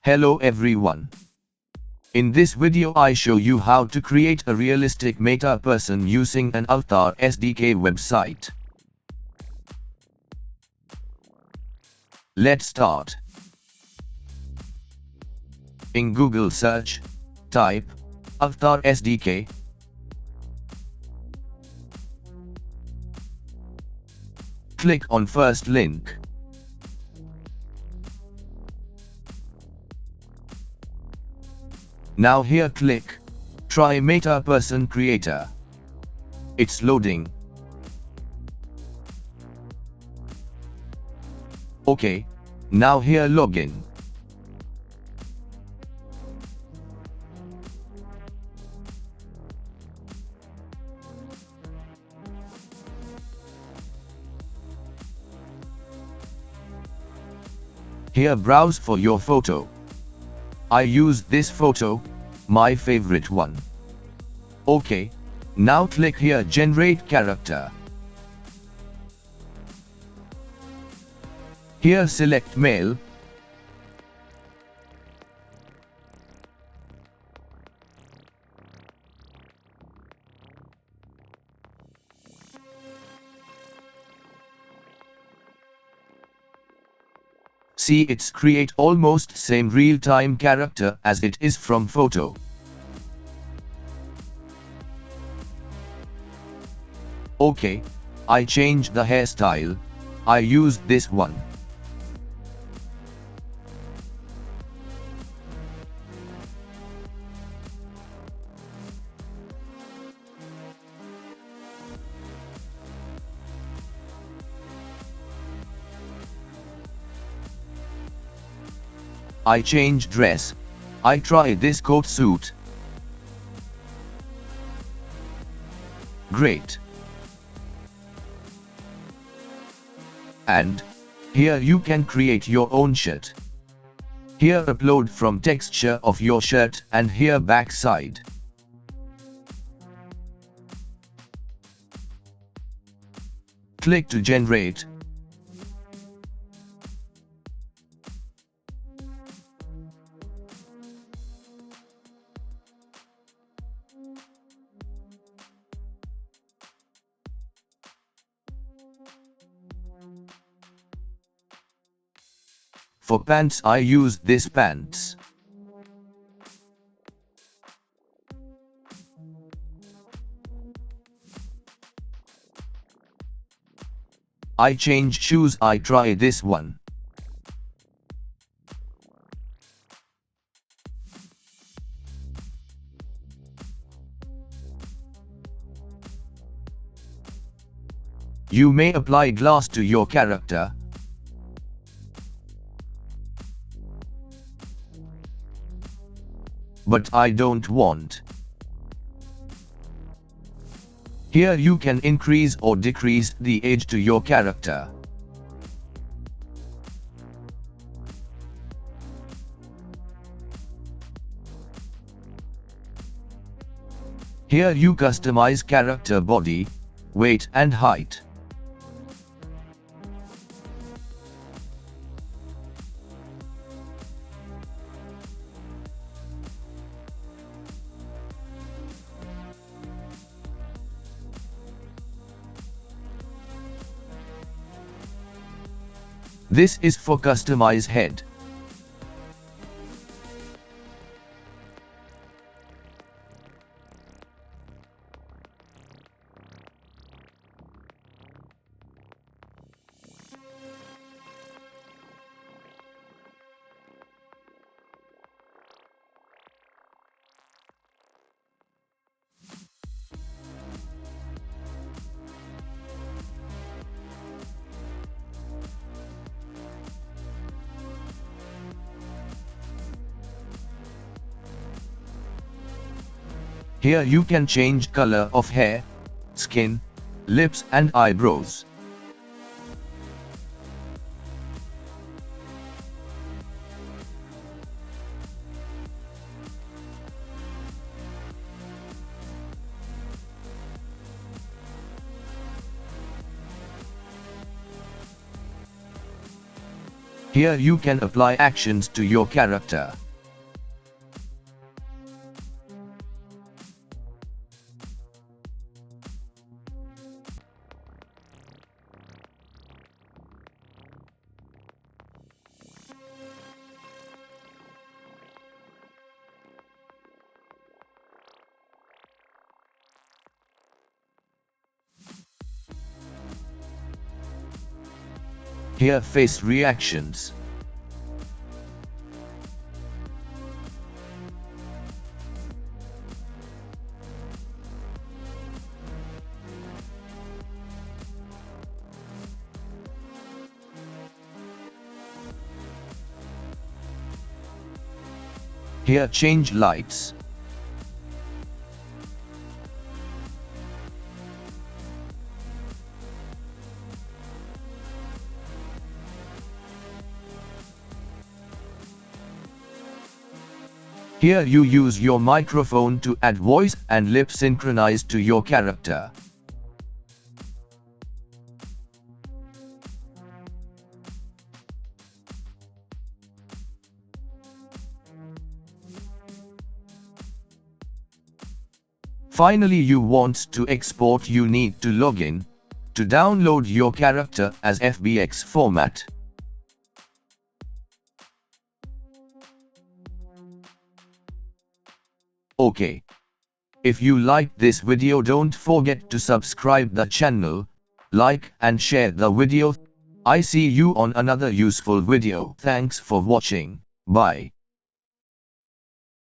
Hello everyone. In this video I show you how to create a realistic meta person using an Avatar SDK website. Let's start. In Google search, type Avatar SDK. Click on first link. Now here click Try Meta Person Creator. It's loading. Okay, now here login. Here browse for your photo. I use this photo, my favorite one. Okay, now click here generate character. Here select male. See, it's create almost same real-time character as it is from photo. Okay, I changed the hairstyle. I use this one. I change dress. I try this coat suit. Great. And here you can create your own shirt. Here upload from texture of your shirt and here back side. Click to generate. For pants I use this pants. I change shoes, I try this one. You may apply glass to your character. But I don't want. Here you can increase or decrease the age to your character. Here you customize character body, weight and height. This is for customize head. Here you can change color of hair, skin, lips and eyebrows. Here you can apply actions to your character. Here face reactions. Here change lights. Here you use your microphone to add voice and lip synchronize to your character. Finally, you want to export, you need to log in to download your character as FBX format. Okay. If you liked this video, don't forget to subscribe the channel, like and share the video. I see you on another useful video. Thanks for watching. Bye.